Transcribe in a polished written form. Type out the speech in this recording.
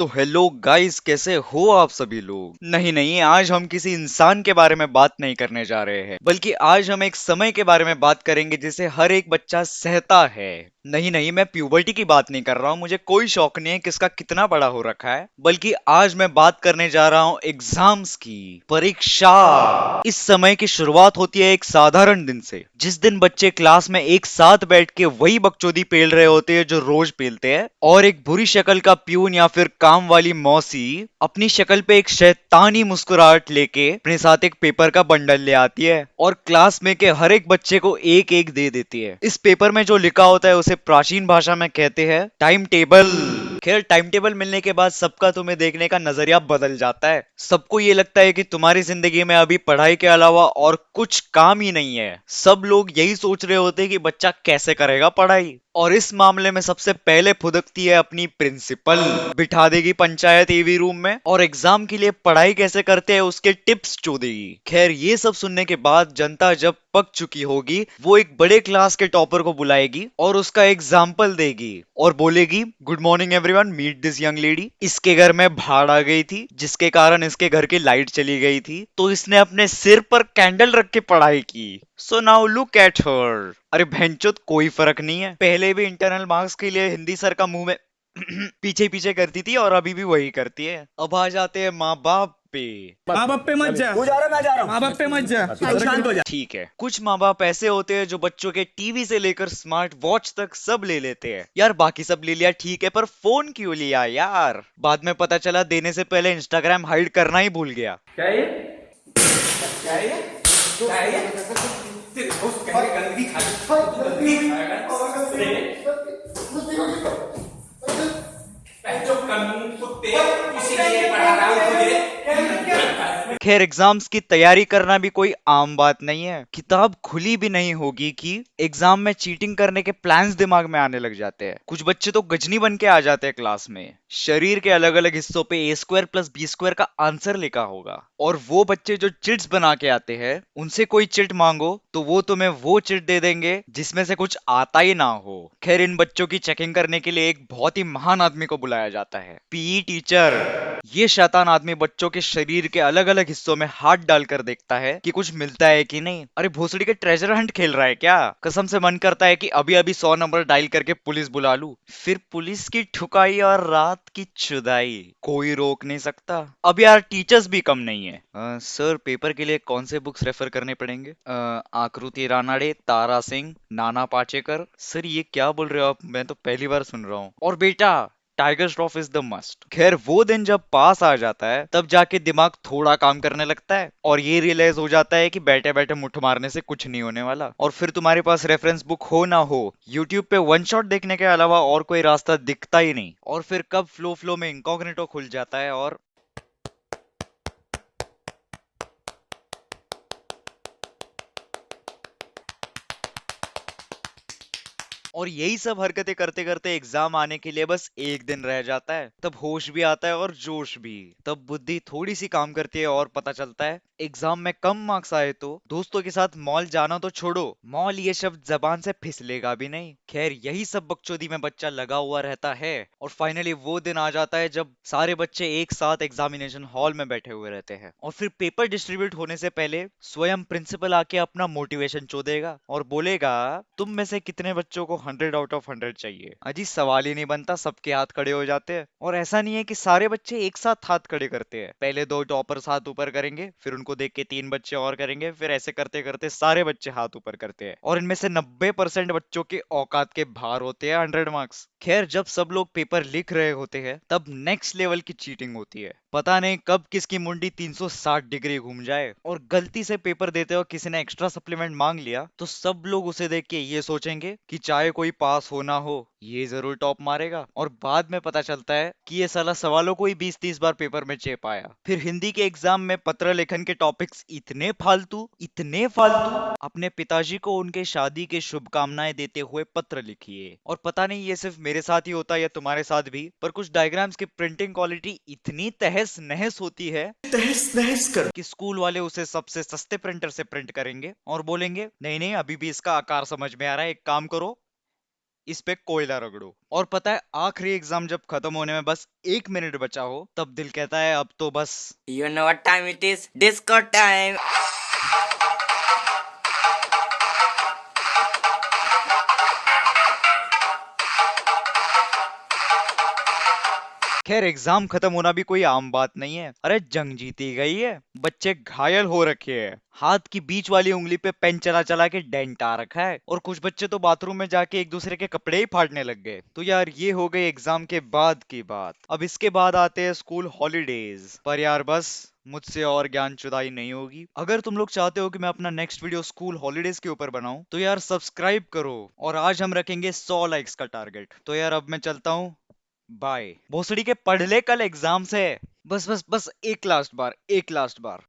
तो hello guys, कैसे हो आप सभी लोग। नहीं नहीं, आज हम किसी इंसान के बारे में बात नहीं करने जा रहे हैं, बल्कि आज हम एक समय के बारे में बात करेंगे जिसे हर एक बच्चा सहता है। नहीं नहीं, मैं प्यूबर्टी की बात नहीं कर रहा हूँ, मुझे कोई शौक नहीं है किसका कितना बड़ा हो रखा है, बल्कि आज मैं बात करने जा रहा हूँ एग्जाम्स की, परीक्षा। इस समय की शुरुआत होती है एक साधारण दिन से, जिस दिन बच्चे क्लास में एक साथ बैठ के वही बकचोदी पेल रहे होते हैं जो रोज पेलते हैं, और एक बुरी शक्ल का प्यून या फिर काम वाली मौसी अपनी शक्ल पे एक शैतानी मुस्कुराहट लेके अपने साथ एक पेपर का बंडल ले आती है और क्लास में के हर एक बच्चे को एक एक दे देती है। इस पेपर में जो लिखा होता है उसे प्राचीन भाषा में कहते हैं टाइम टेबल। खैर, टाइम टेबल मिलने के बाद सबका तुम्हें देखने का नजरिया बदल जाता है। सबको ये लगता है कि तुम्हारी जिंदगी में अभी पढ़ाई के अलावा और कुछ काम ही नहीं है। सब लोग यही सोच रहे होते हैं कि बच्चा कैसे करेगा पढ़ाई, और इस मामले में सबसे पहले फुदकती है अपनी प्रिंसिपल। बिठा देगी पंचायत ईवी रूम में और एग्जाम के लिए पढ़ाई कैसे करते हैं उसके टिप्स चो देगी। खैर, ये सब सुनने के बाद जनता जब पक चुकी होगी, वो एक बड़े क्लास के टॉपर को बुलाएगी और उसका एग्जाम्पल देगी और बोलेगी, good morning everyone, meet this young lady. इसके घर में भाड़ आ गई थी जिसके कारण इसके घर की लाइट चली गई थी, तो इसने अपने सिर पर कैंडल रख के पढ़ाई की। So now look at her. अरे भैंचोद, कोई फर्क नहीं है, पहले भी इंटरनल मार्क्स के लिए हिंदी सर का मुंह में पीछे पीछे करती थी और अभी भी वही करती है। अब आ जाते हैं माँ बाप पे। माँ बाप पे मत जा। तू जा रहा मैं जा रहा हूँ। माँ बाप पे मत जा। तू शांत हो जा। ठीक है, कुछ माँ बाप ऐसे होते हैं जो बच्चों के टीवी से लेकर स्मार्ट वॉच तक सब ले लेते हैं। यार, बाकी सब ले लिया ठीक है, पर फोन क्यों लिया यार। बाद में पता चला देने से पहले इंस्टाग्राम हाइड करना ही भूल गया। क्या है ये? क्या है ये? क्या है ये? तेरे दोस्त कह रहे गंदगी खा ले। गंदगी खाएगा। जो कानून कुत्ते इसीलिए पढ़ा रहा हूँ तुझे। खैर, एग्जाम्स की तैयारी करना भी कोई आम बात नहीं है। किताब खुली भी नहीं होगी कि एग्जाम में चीटिंग करने के प्लान्स दिमाग में आने लग जाते हैं। कुछ बच्चे तो गजनी बन के आ जाते हैं क्लास में। शरीर के अलग अलग हिस्सों पे ए स्क्वायर प्लस बी स्क्वायर का आंसर लिखा होगा, और वो बच्चे जो चिट्स बना के आते हैं, उनसे कोई चिट मांगो तो वो तुम्हें वो चिट दे देंगे जिसमें से कुछ आता ही ना हो। खैर, इन बच्चों की चेकिंग करने के लिए एक बहुत ही महान आदमी को बुलाया जाता है, पीई टीचर। ये शैतान आदमी बच्चों के शरीर के अलग अलग हिस्सों में हाथ डालकर देखता है कि कुछ मिलता है कि नहीं। अरे भोसड़ी के ट्रेजर हंट खेल रहा है क्या। कसम से मन करता है कि अभी अभी 100 नंबर डायल करके पुलिस बुला लूं। फिर पुलिस की ठुकाई और रात की चुदाई कोई रोक नहीं सकता। अब यार, टीचर्स भी कम नहीं है। सर, पेपर के लिए कौन से बुक्स रेफर करने पड़ेंगे। आकृति रानाडे, तारा सिंह, नाना पाटेकर। सर, ये क्या बोल रहे हो आप, मैं तो पहली बार सुन रहा हूँ। और बेटा, tiger Shroff is the must. खैर, वो दिन जब पास आ जाता है तब जाके दिमाग थोड़ा काम करने लगता है और ये रियलाइज हो जाता है कि बैठे बैठे मुठ मारने से कुछ नहीं होने वाला। और फिर तुम्हारे पास रेफरेंस बुक हो ना हो, यूट्यूब पे वन शॉट देखने के अलावा और कोई रास्ता दिखता ही नहीं। और फिर कब फ्लो फ्लो में इनकॉग्निटो खुल जाता है और यही सब हरकतें करते करते एग्जाम आने के लिए बस एक दिन रह जाता है। तब होश भी आता है और जोश भी। तब बुद्धि थोड़ी सी काम करती है और पता चलता है एग्जाम में कम मार्क्स आए तो दोस्तों के साथ मॉल जाना तो छोड़ो, मॉल ये शब्द जबान से फिसलेगा भी नहीं। खैर, यही सब बकचोदी में बच्चा लगा हुआ रहता है और फाइनली वो दिन आ जाता है जब सारे बच्चे एक साथ एग्जामिनेशन हॉल में बैठे हुए रहते हैं, और फिर पेपर डिस्ट्रीब्यूट होने से पहले स्वयं प्रिंसिपल आके अपना मोटिवेशन चो देगा और बोलेगा, तुम में से कितने बच्चों को 100 आउट ऑफ 100 चाहिए। अजी, सवाल ही नहीं बनता, सबके हाथ खड़े हो जाते हैं। और ऐसा नहीं है कि सारे बच्चे एक साथ हाथ खड़े करते हैं, पहले दो टॉपर्स हाथ ऊपर करेंगे, फिर उनको देख के 3 बच्चे और करेंगे, फिर ऐसे करते करते सारे बच्चे हाथ ऊपर करते हैं, और इनमें से 90% बच्चों के औकात के बाहर होते हैं 100 मार्क्स। खैर, जब सब लोग पेपर लिख रहे होते हैं तब नेक्स्ट लेवल की चीटिंग होती है। पता नहीं कब किसकी मुंडी 360 डिग्री घूम जाए और गलती से पेपर देते हो किसी ने एक्स्ट्रा सप्लीमेंट मांग लिया तो सब लोग उसे देख के ये सोचेंगे कि चाहे कोई पास हो ना हो, ये जरूर टॉप मारेगा। और बाद में पता चलता है कि ये साला सवालों को ही 20-30 बार पेपर में चेप आया। फिर हिंदी के एग्जाम में पत्र लेखन के टॉपिक्स इतने फालतू, अपने पिताजी को उनके शादी के शुभकामनाएं देते हुए पत्र लिखिए। और पता नहीं ये सिर्फ मेरे साथ ही होता है या तुम्हारे साथ भी, पर कुछ डायग्राम्स की प्रिंटिंग क्वालिटी इतनी तहस नहस होती है, तहस नहस कर, कि स्कूल वाले उसे सबसे सस्ते प्रिंटर से प्रिंट करेंगे और बोलेंगे, नहीं नहीं, अभी भी इसका आकार समझ में आ रहा है, एक काम करो, इस पे कोयला रगड़ो। और पता है आखिरी एग्जाम जब खत्म होने में बस 1 मिनट बचा हो, तब दिल कहता है अब तो बस। You know what time it is? Disco time! खैर एग्जाम खत्म होना भी कोई आम बात नहीं है। अरे जंग जीती गई है, बच्चे घायल हो रखे हैं, हाथ की बीच वाली उंगली पे पेन चला चला के डेंट आ रखा है, और कुछ बच्चे तो बाथरूम में जाके एक दूसरे के कपड़े ही फाड़ने लग गए। तो यार ये हो गई एग्जाम के बाद की बात। अब इसके बाद आते हैं स्कूल हॉलीडेज पर। यार बस मुझसे और ज्ञान चुदाई नहीं होगी। अगर तुम लोग चाहते हो कि मैं अपना नेक्स्ट वीडियो स्कूल हॉलीडेज के ऊपर बनाऊं, तो यार सब्सक्राइब करो। और आज हम रखेंगे 100 लाइक्स का टारगेट। तो यार अब मैं चलता हूँ, बाय। भोसड़ी के पढ़ ले, कल एग्जाम्स है। बस बस बस एक लास्ट बार, एक लास्ट बार।